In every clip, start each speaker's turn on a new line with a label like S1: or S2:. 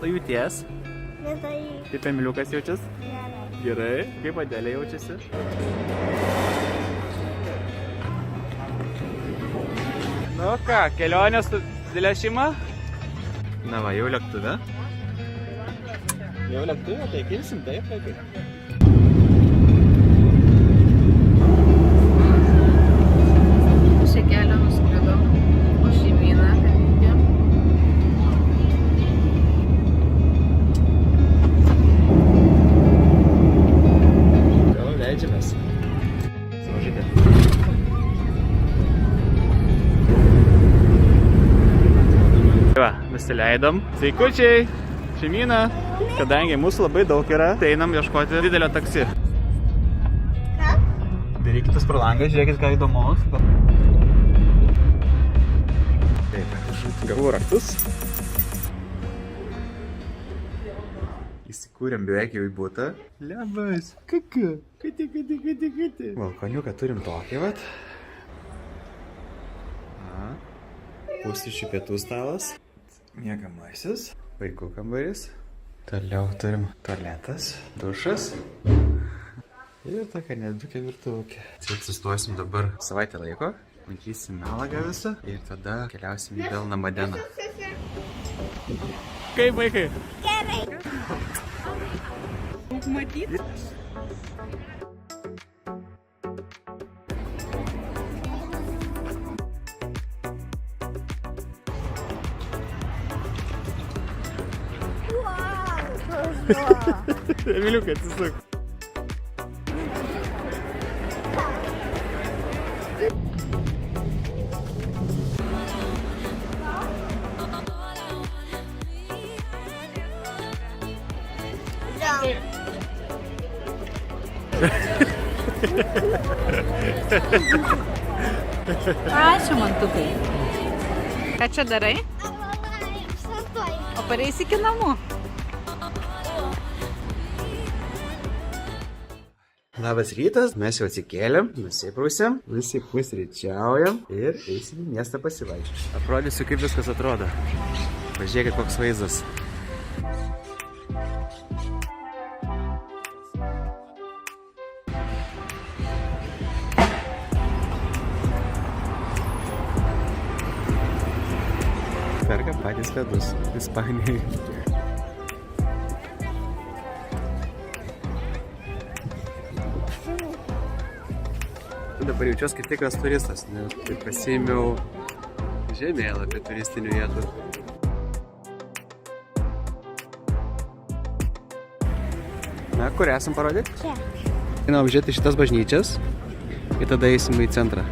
S1: jauties?
S2: Gerai.
S1: Kaip Emiliukas jaučias? Gerai. Kaip Adelė jaučiasi? Nu ką, kelionė su didelė šeima? Na va, jau lėktuve. Jau lėktuve, tai kilsim, taip, vaikai.
S3: Šią kelią nuskridom, o šeimyną ten.
S1: Jau leidžiamės. Savažykė. Va, nusileidom. Sveikučiai, šeimyna. Kadangi mūsų labai daug yra, tai einam ieškoti didelio taksi.
S2: Ką?
S1: Darykitas pro langą, žiūrėkit, ką įdomus. Taip, gavau raktus. Įsikūrėm beveik jau į butą. Lebas, kaka, kati. Balkoniuką turim tokį, vat. Pusryčių pietų stalas. Miegamasis. Vaikų kambarys. Toliau turim tualetas, dušas. Ir tokia nedukė virtuvukė. Čia atsistuosim dabar savaitę laiko. Matysim Malagą visą. Ir tada keliausim į Belną Madeną. Kaip vaikai?
S2: Gerai.
S3: Matyti.
S1: Emiliukai, atsisuk.
S3: Ačiū, mantukai. Ką čia darai? O pareisi iki namų.
S1: Labas rytas, mes jau atsikėlėm, nusiprausėm, visi pusryčiaujam ir eisim į miestą pasivaikščioti. Aprodysiu, kaip viskas atrodo. Pažiūrėkit, koks vaizdas. Perka patys ledus Ispanijai. Dabar jaučiuos kaip tikras turistas, nes tai pasiėmiau žemėlapį turistinių vietų. Na, kur esam parodyti?
S2: Čia.
S1: Einam apžiūrėti šitas bažnyčias ir tada eisim į centrą.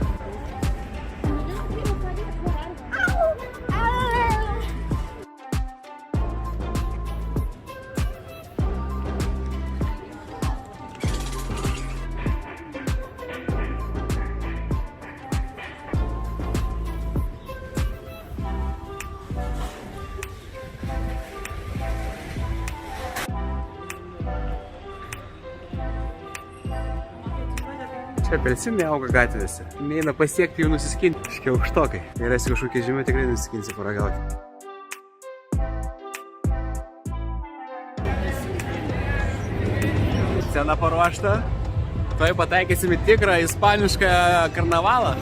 S1: Čia apelsinai auga gatvėse. Neina pasiekti jų nusiskinti. Iškiau aukštokai. Jei rasi kažkokią žymę, tikrai nusiskinsi paragauti. Scena paruošta. Tuoj pataikysim į tikrą ispanišką karnavalą.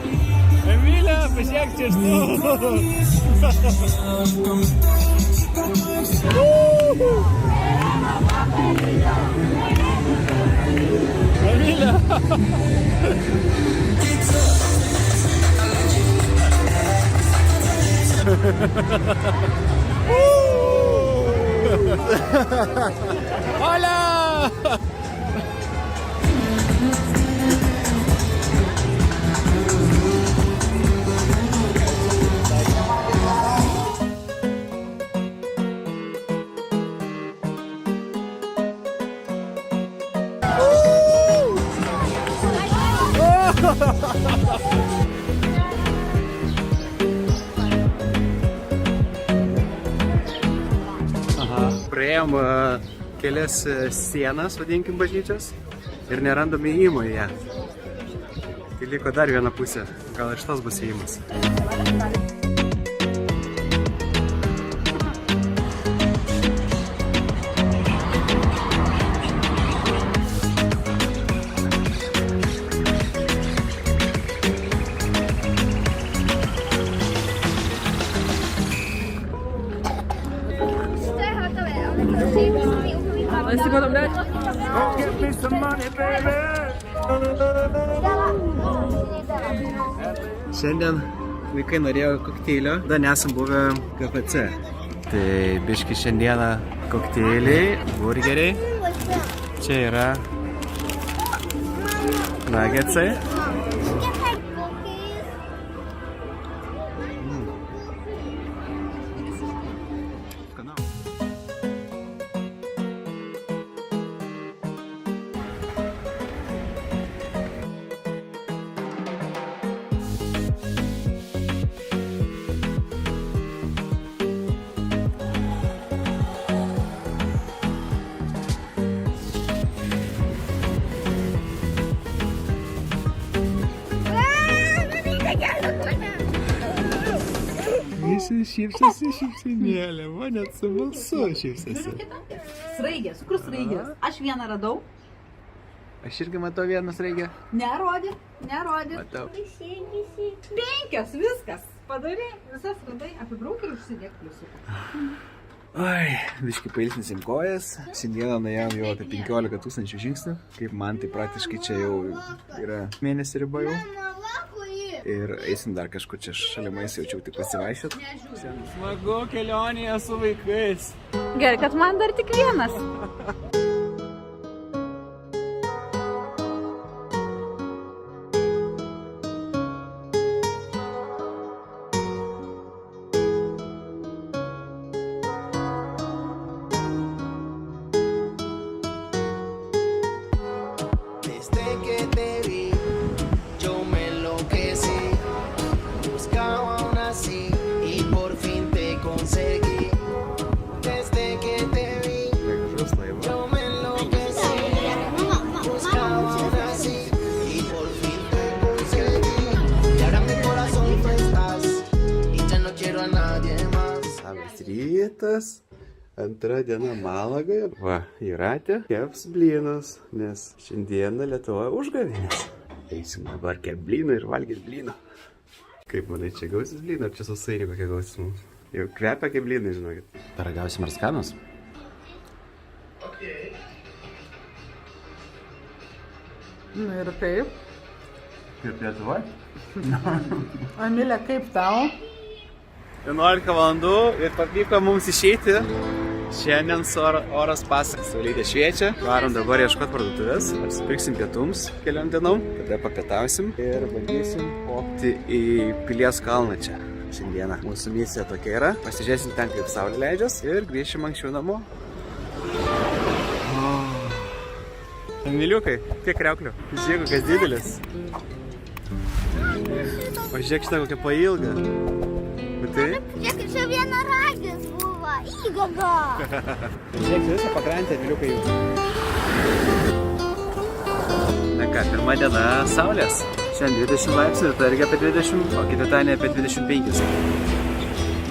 S1: Emilė, pasiek čia Emilė! Hola! Praėjom kelias sienas, vadinkim, bažnyčios ir nerandam įėjimo į ją. Tai liko dar viena pusė, gal iš tos bus įėjimas.
S3: Nesigodam, bet.
S1: Šiandien vaikai norėjo kokteilio, dar nesam buvę KFC. Tai biški šiandieną kokteiliai, burgeriai. Čia yra nuggetsai. Visi šypsosi šypsenėlė, man net su balsu šypsosi.
S3: Sraigės, kur sraigės? Aš vieną radau.
S1: Aš irgi matau vieną sraigę.
S3: Nerodė.
S1: Matau.
S3: 5, viskas. Padarė, visas radai, apibrauk ir užsidėk pliusiuką.
S1: Oi, biškai pailsinsim kojas. Šiandieną nuėjom jau apie 15 000 žingsnių. Kaip man, tai praktiškai čia jau yra mėnesį riba jau. Ir eisim dar kažkur čia šalimais, jaučiau tik pasivaiščiot. Smagu kelionėje su vaikais.
S3: Gerai, kad man dar tik vienas.
S1: Rytas, antra diena Malagoje. Va, Jūratė keps blynus, nes šiandieną Lietuvoje užgavėnės. Eisim dabar kep blynų ir valgyt blynų. Kaip manai, čia gausis blynų, ar čia sausainį kokie gausis mums? Jau kvepia kaip blynai, žinokit. Paragausim ar skanus?
S3: Nu ir kaip?
S1: Kaip Lietuvoje?
S3: Amilė, kaip tau?
S1: 11 valandų ir pavyko mums išeiti. Šiandien oras pasak, saulėtė šviečia. Varom dabar ieškoti parduotuvės. Apsipirksim pietums keliom dienom. Tada papietausim ir bandysim kopti į Pilies kalną čia. Šiandieną mūsų misija tokia yra. Pasižiūrėsim ten, kaip saulė leidžias ir grįšim anksčiau namo. Emiliukai, kiek kriauklių? Žiūrėk, kokias didelis. Pažiūrėk šitą kokią pailgą. Matai?
S2: Žiūrėk, čia vienaragis buvo. Įgaga.
S1: Žiūrėk, visą pakrantę, Emiliukai jų. Na ką, pirma diena saulės. Šiandien 20 laipsnių, tai irgi apie 20, o ketvirtadienį apie 25.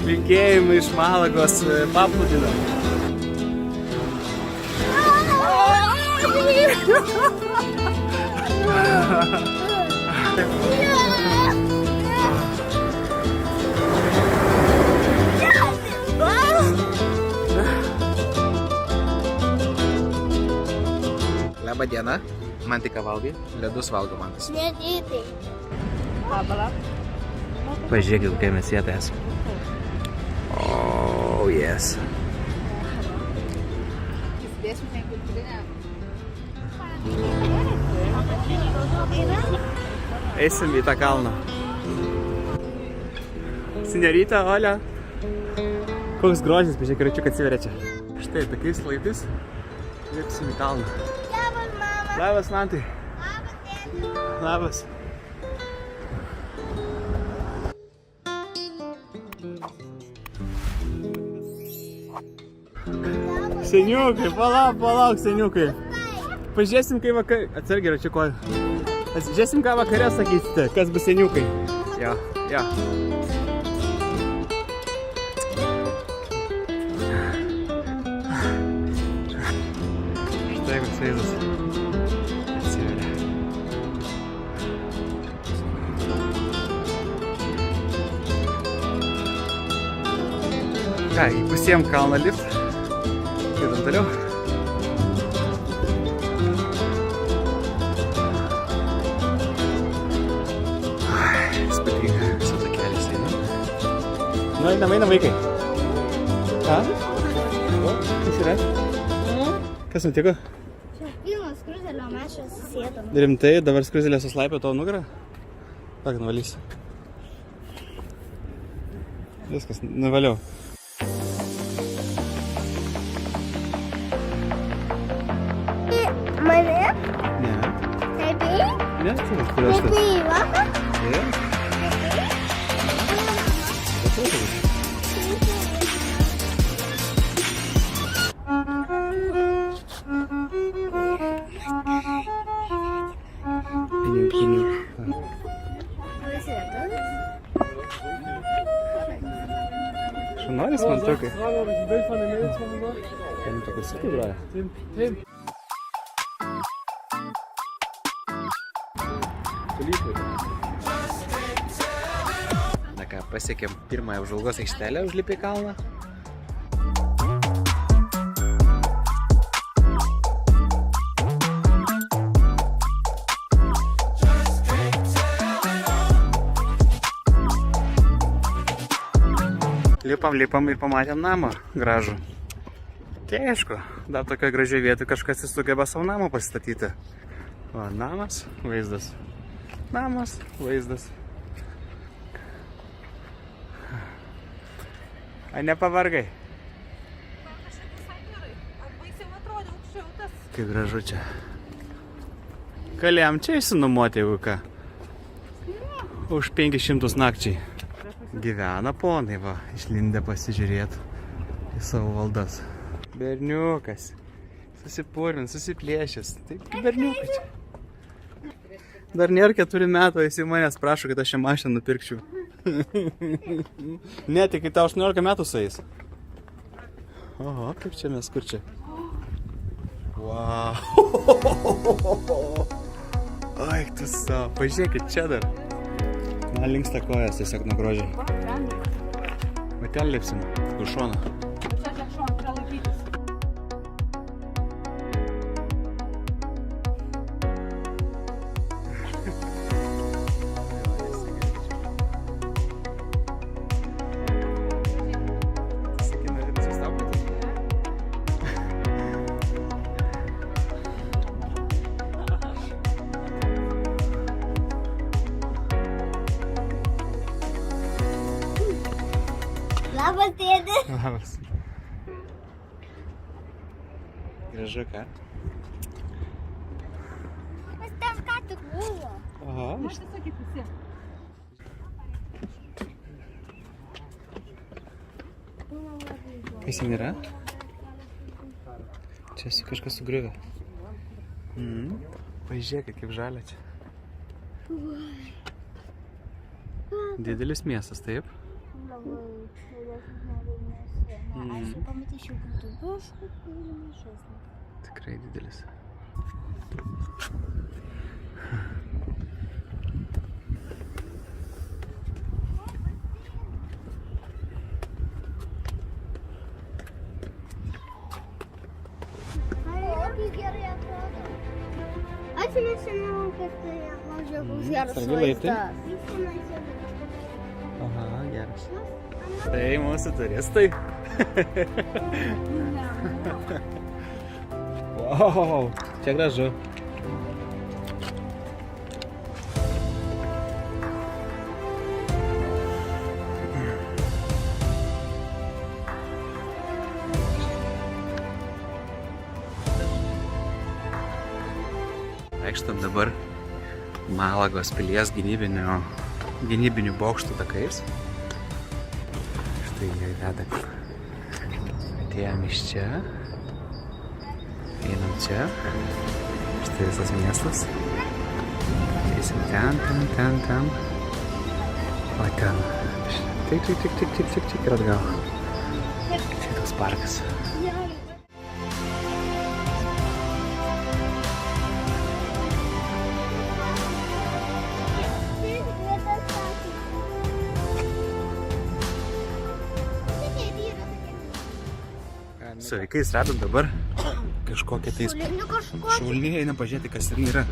S1: Linkėjimai iš Malagos paplūdimio. Labą dieną. Man tik ką valgai? Ledus valgo mantas.
S2: Nedytai.
S1: Pažiūrėkit, kokie mes vietą esame. Oh, yes. Eisim į tą kalną. Senorita, Olia. Koks grožis, pažiūrėk, račiuk atsiveria čia. Štai, tokiais laiptais lipsim į kalną.
S2: Labas, mama.
S1: Labas, Mantai.
S2: Labas, tėti.
S1: Labas. Seniukai, palauk, seniukai. Pažiūrėsim, kai vakare... Atsargiai, račiukoju. Žiūrėsim, ką vakare sakysite, kas bus seniukai. Jo. Štai koks vaizdas. Atsiveria. Ką, įpusėjom kalną lift. Judam toliau. Spūdinga, visą takelis eina. Nu, einam vaikai. Ką? O, kas yra? Kas nutiko?
S2: Čia pilnas skruzelio, mes čia susėdom.
S1: Rimtai, dabar skruzelė suslaipė tavo nugarą? Tak, nuvalysiu. Viskas, nuvaliau.
S2: Mane?
S1: Ne.
S2: Taip,
S1: Ne, tai kur aš tas?
S2: taip, va.
S1: Ne. Piniu. Šunolis man tokia. Ten tokia super. Na ką, pasiekėm pirmąją apžvalgos aikštelę, užlipę į kalną. Lipam ir pamatėm namą gražų. Tai aišku, dar tokio gražiai vietoj kažkas sugeba savo namą pasistatyti. Va, namas, vaizdas. Namas, vaizdas. A nepavargai? Kaip gražu čia. Galėjom čia išsinuomoti, jeigu ką. Už 500 nakčiai. Gyvena ponai, va, išlindę pasižiūrėti į savo valdas. Berniukas. Susipurvin, susiplėšęs. Taip, kaip berniukas čia. Dar nėra 4 metų, jis manęs prašo, kad aš šią mašiną nupirkčiau. Ne, tik kai tau 18 metų sueis. Oho, kaip čia mes, kur čia? Wow. Ai, tu savo, pažiūrėkit čia dar. Man linksta kojas tiesiog nuo grožio. Va ten lipsim, už šoną.
S3: Čia šoną, čia laikytis.
S2: Labas, tėti.
S1: Labas. Gražu, ką?
S2: Pas ten ką tik buvo.
S1: Aha,
S3: Aš tiesiog įpusė.
S1: kas ten yra? Čia kažkas sugriuvė. Pažiūrėkit, kaip žalia čia. Didelis miestas, taip?
S2: Aš pamatyčiau, kad tu bus, kad mažesnė.
S1: Tikrai didelis.
S2: Labai gerai atrodo. Atsinesinau, kad tai mažiau bus geras
S1: Sargylai,
S2: vaizdas.
S1: Aha, geras. Tai mūsų turistai. Wow, čia gražu. Vaikštam dabar Malagos pilies gynybinių bokštų takais. Štai jie veda. Atėjom iš čia. Einam čia. Štai visas miestas. Eisim ten. O ten. Tik ir atgal. Čia toks parkas. Su vaikais radom dabar kažkokią tais
S2: Šulinių kažko.
S1: šulnį, einam pažiūrėti, kas ten yra.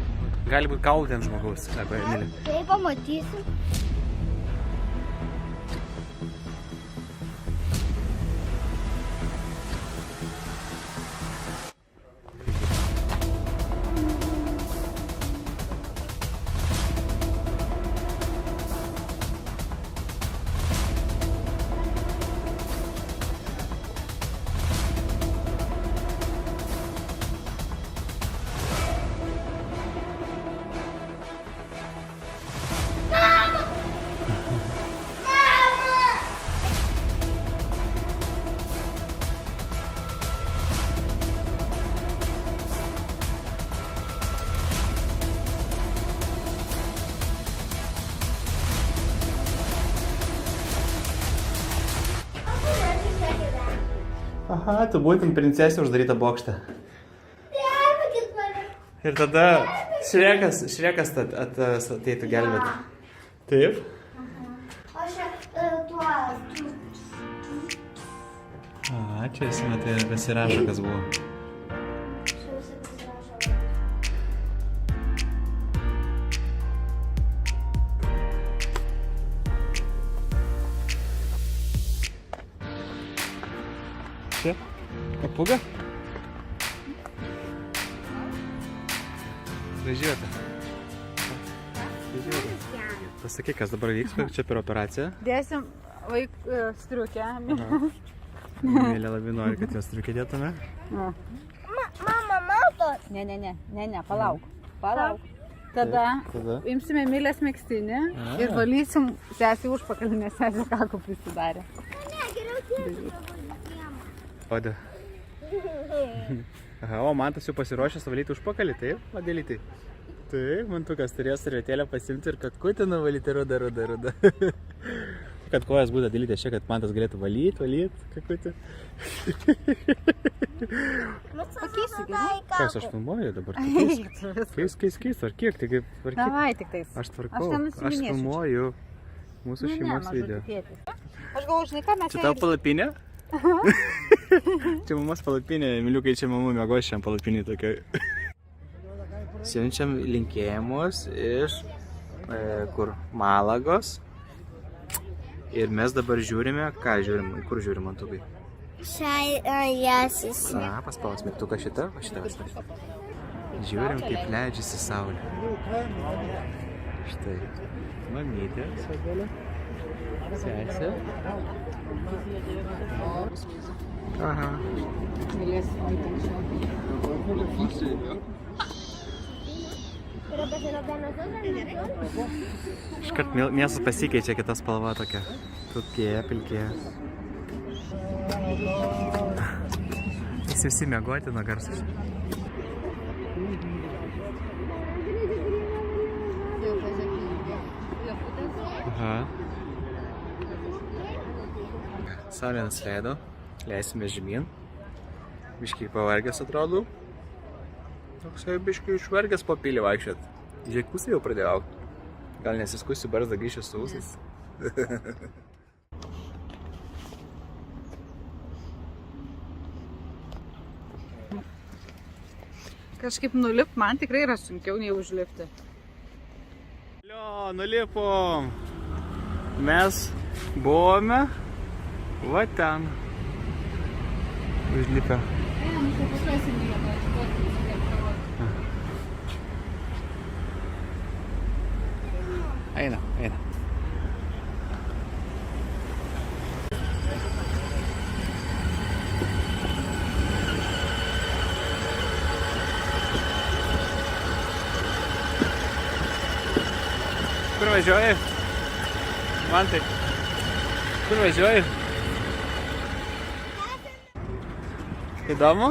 S1: Gali būti kaulų ten žmogaus, sako Emilė.
S2: Tai pamatysim.
S1: Aha, tu būtum princesė uždaryta bokšte. Ir tada šrekas ateitų gelbėti. Taip?
S2: Aš tuos.
S1: A, čia esi matai, pasirašo, kas buvo. Čia? Papūga? Gražiuota. Pasakyk, kas dabar vyks, čia per operaciją.
S3: Dėsim striukę.
S1: Mėlė labai nori, kad jos striukę dėtume.
S2: Mama, matos.
S3: Ne, palauk. Tada imsime Emilės megztinį ir valysim sesį užpakalį, nes sesė kakų prisidarė.
S2: Ne, geriau tiesiog.
S1: Padė. Aha, o Mantas jau pasiruošęs valyti užpakalį, taip? Vadėlyti. Taip, Mantukas turėjo servetėlę pasimti ir kakutį nuvalyti rudą. Kad kojas būtų dalytė čia, kad Mantas galėtų valyti kakutį.
S2: Pakeisiu,
S1: Kas aš filmuoju dabar? Keis, tvarkyk, tai kaip tvarkyk.
S3: Davai tik tais.
S1: Aš tvarkau,
S3: ten
S1: aš
S3: nusiminėsiu
S1: filmuoju mūsų šeimos video.
S3: Aš galvoju, žinai ką, mes
S1: Čia tavo palapinė? Čia mamos palapinė, Emiliukai, čia mamų miegos šiam palapinį tokia. Siunčiam linkėjimus iš Malagos. Ir mes dabar žiūrime, kur žiūrim, Mantukai?
S2: Jasis.
S1: Paspaus mygtuką šitą, o šitą visą. Žiūrim, kaip leidžiasi saulė. Štai, mamytė, sagalė, sesė. Aha. Iškart miestas pasikeičia, kita spalva tokia. Pilkėja. Jis visi miegoti nuo garsus. Aha. Saulė nusileido, leisime žemyn. Biškai pavargęs atrodo. Toksai biškai išvargęs po pilį vaikščiot. Žiekusai jau pradėjau augti. Gal nesiskusiu, barzdą grįšiu su ūsais.
S3: Kažkaip nulipti man tikrai yra sunkiau nei užlipti.
S1: Nulipom. Mes buvome va ten. Užlipę. Eina. Kur važiuoji? Mantai. Kur važiuoji? Įdomu?